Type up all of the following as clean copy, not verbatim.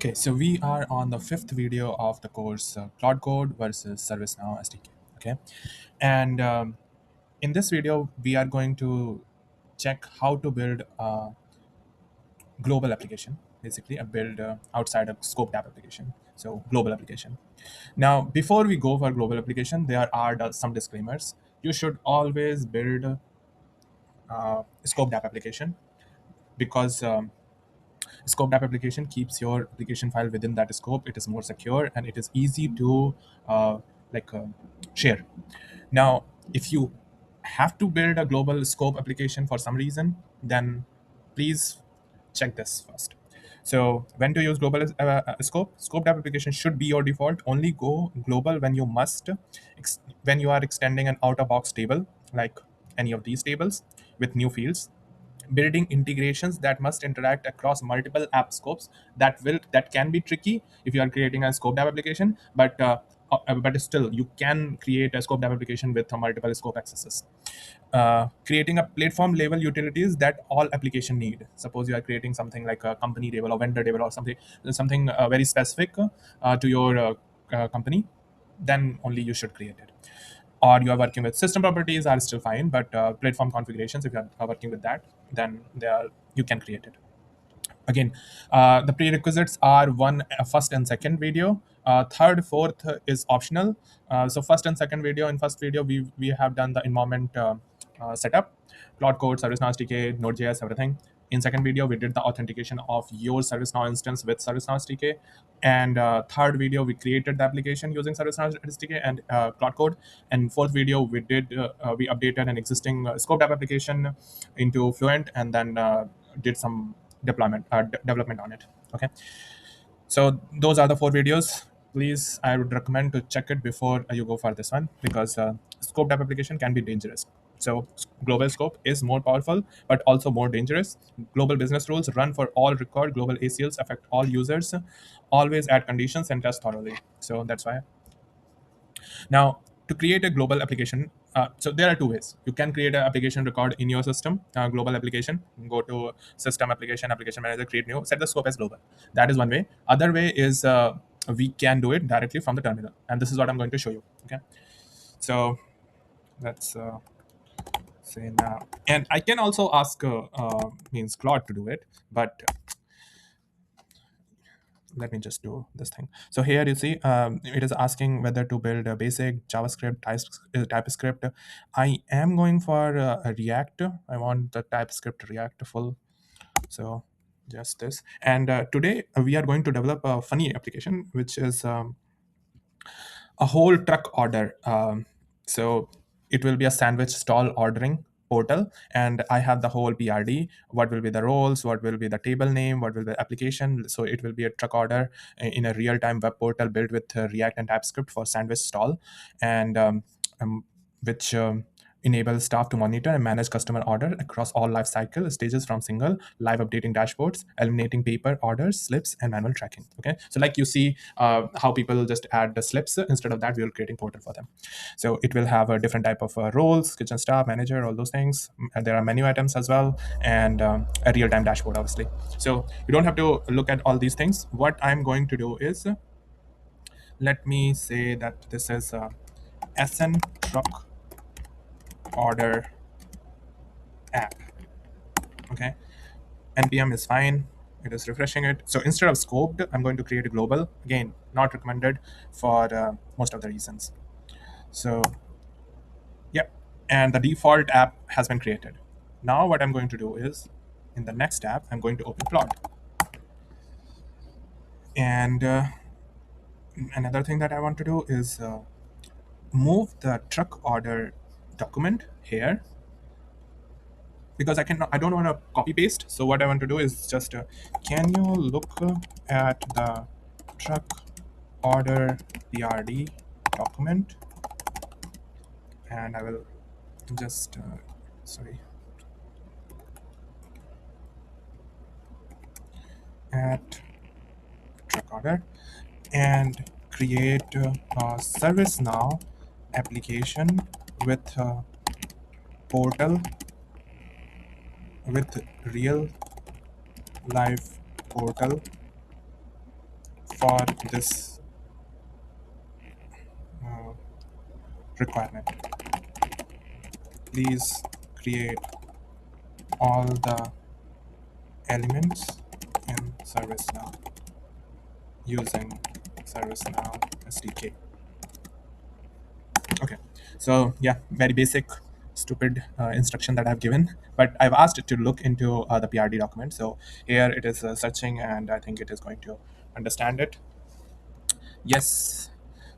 Okay, so we are on the fifth video of the course Claude Code versus ServiceNow SDK. Okay, and in this video, we are going to check how to build a global application, basically a build outside a scoped app application. So global application. Now, before we go for global application, there are some disclaimers. You should always build scoped app application because scoped app application keeps your application file within that scope. It is more secure and it is easy to uh, like uh, share. Now, if you have to build a global scope application for some reason, then please check this first. So when to use global scope? Scoped app application should be your default. Only go global when you must, when you are extending an out-of-box table, like any of these tables with new fields, building integrations that must interact across multiple app scopes. That can be tricky if you are creating a scoped app application, but still you can create a scoped app application with multiple scope accesses. Creating a platform level utilities that all application need. Suppose you are creating something like a company table or vendor table or something very specific to your company, then only you should create it. Or you are working with system properties are still fine, but platform configurations, if you are working with that, then you can create it. Again, the prerequisites are first and second video. Third, fourth is optional. So first and second video. In first video, we have done the environment setup, Claude Code, ServiceNow SDK, Node.js, everything. In second video, we did the authentication of your ServiceNow instance with ServiceNow SDK. And third video, we created the application using ServiceNow SDK and Claude Code. And fourth video, we updated an existing scoped app application into Fluent, and then did some development on it. Okay, so those are the four videos. Please, I would recommend to check it before you go for this one, because scoped app application can be dangerous. So global scope is more powerful but also more dangerous. Global business rules run for all record. Global ACLs affect all users. Always add conditions and test thoroughly. So that's why. Now, to create a global application, so there are two ways. You can create an application record in your system, global application. Go to system application manager, create new, set the scope as global. That is one way. Other way is we can do it directly from the terminal, and this is what I'm going to show you. Okay, so let's say now, and I can also ask means Claude to do it, but let me just do this thing. So here you see it is asking whether to build a basic JavaScript, TypeScript. I am going for a React. I want the TypeScript React full. So just this. And today we are going to develop a funny application, which is a whole truck order. So it will be a sandwich stall ordering portal, and I have the whole PRD. What will be the roles? What will be the table name? What will be the application? So it will be a truck order in a real-time web portal built with React and TypeScript for sandwich stall, and which enables staff to monitor and manage customer order across all life cycle stages, from single live updating dashboards, eliminating paper orders, slips, and manual tracking. Okay, so like you see how people just add the slips. Instead of that, we are creating portal for them. So it will have a different type of roles, kitchen staff, manager, all those things. And there are menu items as well, and a real-time dashboard, obviously. So you don't have to look at all these things. What I'm going to do is, let me say that this is SN truck order app. Okay, npm is fine. It is refreshing it. So instead of scoped, I'm going to create a global. Again, not recommended for most of the reasons. So yeah, and the default app has been created. Now what I'm going to do is, in the next tab, I'm going to open Claude. And another thing that I want to do is move the truck order document here, because I don't want to copy paste. So what I want to do is just can you look at the truck order PRD document, and I will just sorry, at truck order, and create a ServiceNow application with portal with real life portal for this uh, requirement, please create all the elements in ServiceNow using ServiceNow SDK. Okay, so yeah, very basic, stupid instruction that I've given, but I've asked it to look into the PRD document. So here it is searching, and I think it is going to understand it. Yes.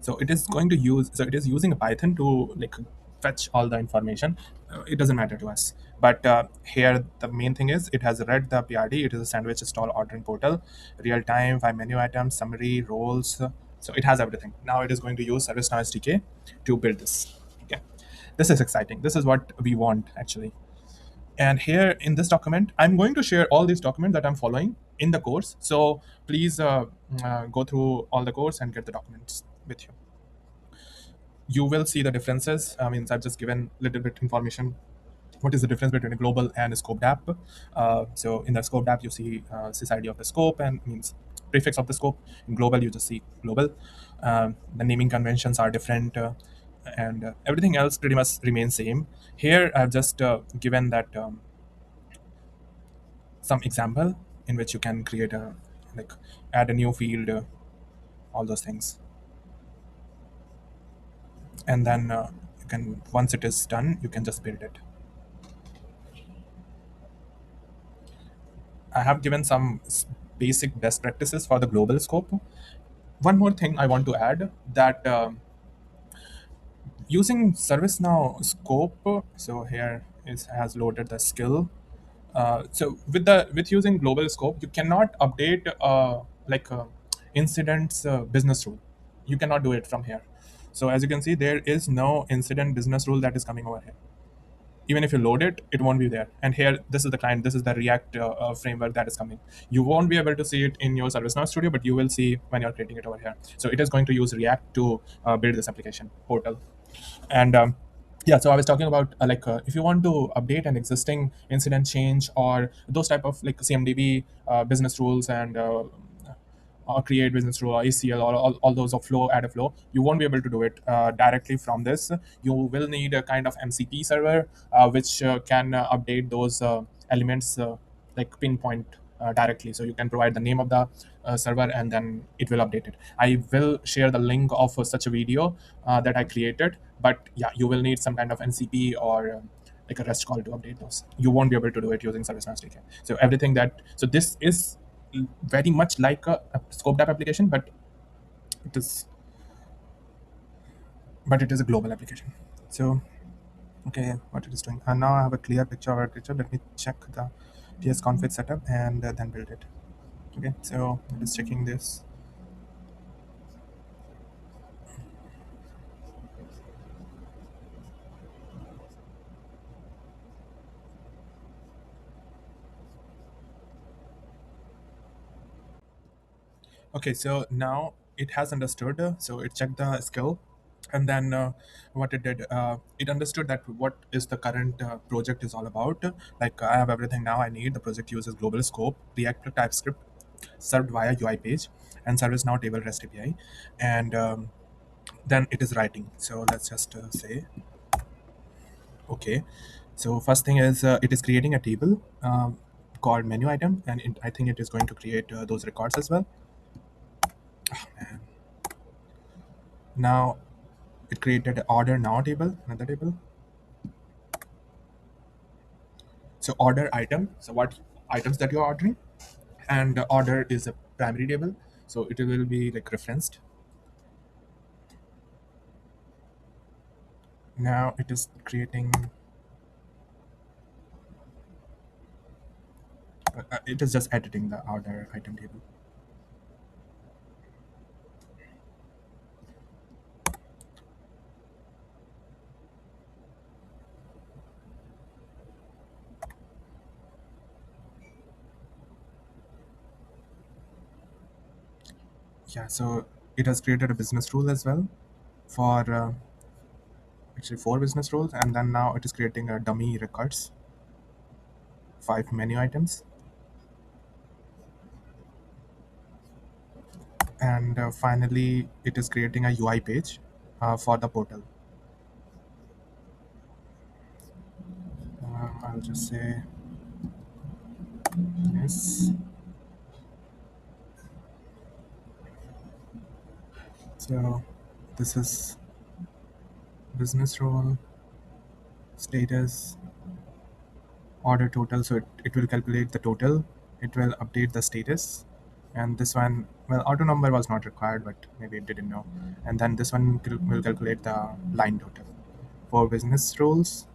So it is going to use, so it is using a Python to like fetch all the information. It doesn't matter to us. But here the main thing is it has read the PRD. It is a sandwich stall ordering portal, real time, 5 menu items, summary, roles. So it has everything. Now it is going to use ServiceNow SDK to build this. Okay. This is exciting. This is what we want actually. And here in this document, I'm going to share all these documents that I'm following in the course. So please go through all the course and get the documents with you. You will see the differences. I mean, I've just given a little bit information. What is the difference between a global and a scoped app? So in the scoped app, you see sys of the scope and means prefix of the scope. In global, you just see global. The naming conventions are different, and everything else pretty much remains same. Here, I've just given that some example in which you can create a like add a new field, all those things, and then you can, once it is done, you can just build it. I have given some basic best practices for the global scope. One more thing I want to add, that using ServiceNow scope, so here is has loaded the skill. So with using global scope, you cannot update like incidents business rule. You cannot do it from here. So as you can see, there is no incident business rule that is coming over here. Even if you load it, it won't be there. And here, this is the client, this is the React framework that is coming. You won't be able to see it in your ServiceNow Studio, but you will see when you're creating it over here. So it is going to use React to build this application portal. And yeah, so I was talking about if you want to update an existing incident change or those type of like CMDB business rules and or create business rule or ACL or all those of flow, add a flow, you won't be able to do it directly from this. You will need a kind of MCP server which can update those elements like pinpoint directly. So you can provide the name of the server and then it will update it. I will share the link of such a video that I created, but yeah, you will need some kind of NCP or like a REST call to update those. You won't be able to do it using ServiceNow SDK. So everything that, so this is very much like a scoped app application, but it is it is a global application. So okay, what it is doing, and now I have a clear picture of our picture. Let me check the TS config setup and then build it. Okay, so it is checking this. Okay, so now it has understood. So it checked the skill, and then what it did, it understood that what is the current project is all about. Like I have everything now I need. The project uses global scope, React TypeScript, served via UI page, and ServiceNow table REST API, and then it is writing. So let's just say, okay. So first thing is it is creating a table called menu item, and I think it is going to create those records as well. And now it created an order now table, another table. So order item, so what items that you're ordering, and the order is a primary table, so it will be like referenced. Now it is creating, it is just editing the order item table. Yeah, so it has created a business rule as well for actually 4 business rules, and then now it is creating a dummy records, 5 menu items, And finally, it is creating a UI page for the portal. I'll just say yes. So this is business role, status, order total. So it will calculate the total. It will update the status. And this one, well, auto number was not required, but maybe it didn't know. And then this one will calculate the line total. For business roles,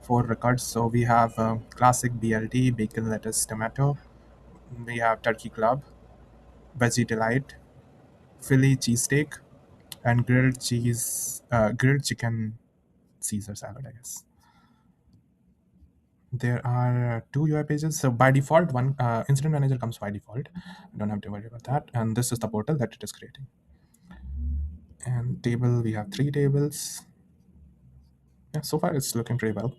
for records, so we have classic BLT, bacon, lettuce, tomato. We have turkey club, veggie delight, Philly cheesesteak, and grilled chicken Caesar salad, I guess. There are two UI pages. So by default, one incident manager comes by default. You don't have to worry about that. And this is the portal that it is creating. And table, we have three tables. Yeah, so far it's looking pretty well.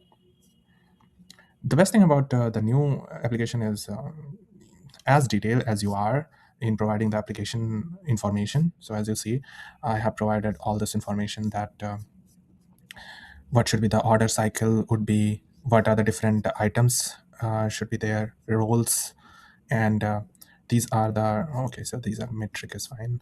The best thing about the new application is as detailed as you are in providing the application information. So as you see, I have provided all this information that what should be the order cycle would be, what are the different items should be there, roles, and these are the, okay, so these are metric is fine.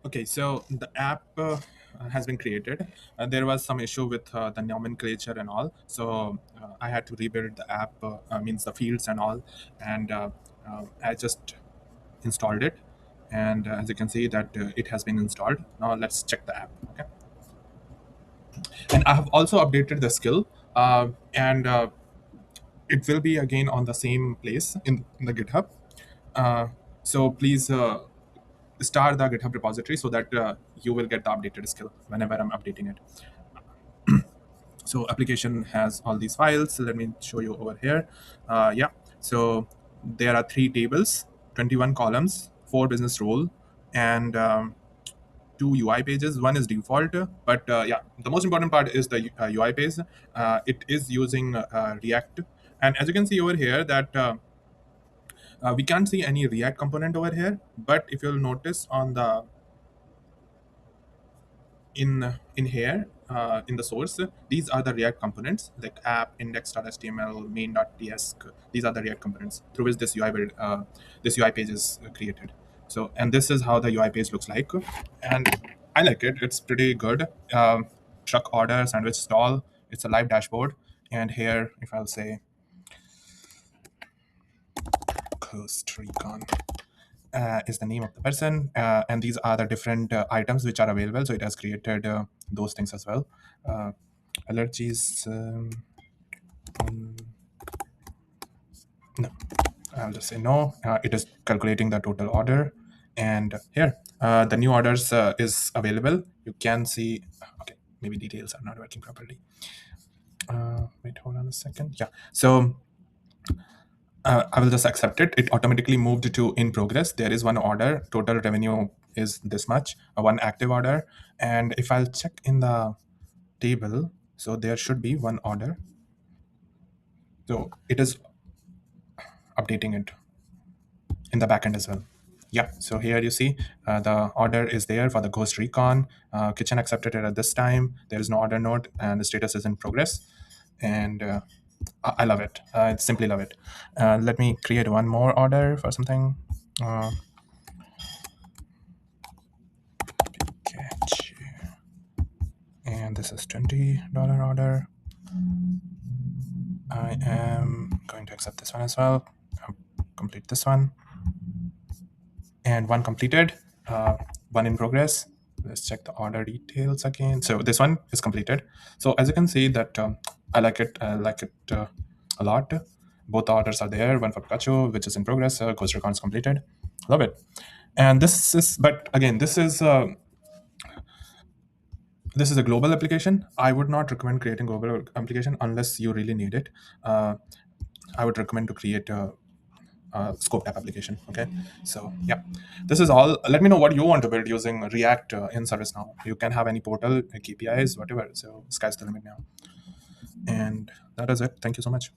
Okay, so the app has been created. There was some issue with the nomenclature and all, so I had to rebuild the app, means the fields and all, and I just installed it. And as you can see that it has been installed. Now let's check the app. Okay, and I have also updated the skill, and it will be again on the same place in the GitHub. Uh, so please start the GitHub repository so that you will get the updated skill whenever I'm updating it. So application has all these files. So let me show you over here. Yeah, so there are three tables, 21 columns, four business role, and two UI pages. One is default, but yeah, the most important part is the UI page. It is using React, and as you can see over here that we can't see any React component over here. But if you'll notice on the in here in the source, these are the React components like app, index.html, main.ts. These are the React components through which this UI page is created. So, and this is how the UI page looks like, and I like it. It's pretty good. Truck order, sandwich stall. It's a live dashboard, and here, if I'll say Costa Rican is the name of the person, and these are the different items which are available. So it has created those things as well. Allergies. No, I'll just say no. It is calculating the total order, and here the new orders is available. You can see. Okay, maybe details are not working properly. Wait, hold on a second. Yeah, so I will just accept it. It automatically moved to in progress. There is one order. Total revenue is this much, one active order. And if I'll check in the table, so there should be one order. So it is updating it in the backend as well. Yeah, so here you see the order is there for the Ghost Recon. Kitchen accepted it at this time. There is no order node, and the status is in progress. And I love it. I simply love it. Let me create one more order for something. Catch. And this is $20 order. I am going to accept this one as well. Complete this one. And one completed, one in progress. Let's check the order details again. So this one is completed. So as you can see that I like it. I like it a lot. Both orders are there. One for Pikachu, which is in progress. Ghost Recon is completed. Love it. And this is, but again, this is a global application. I would not recommend creating global application unless you really need it. I would recommend to create a scope app application. Okay, so yeah, this is all. Let me know what you want to build using React in ServiceNow. You can have any portal, KPIs, whatever. So sky's the limit now. And that is it. Thank you so much.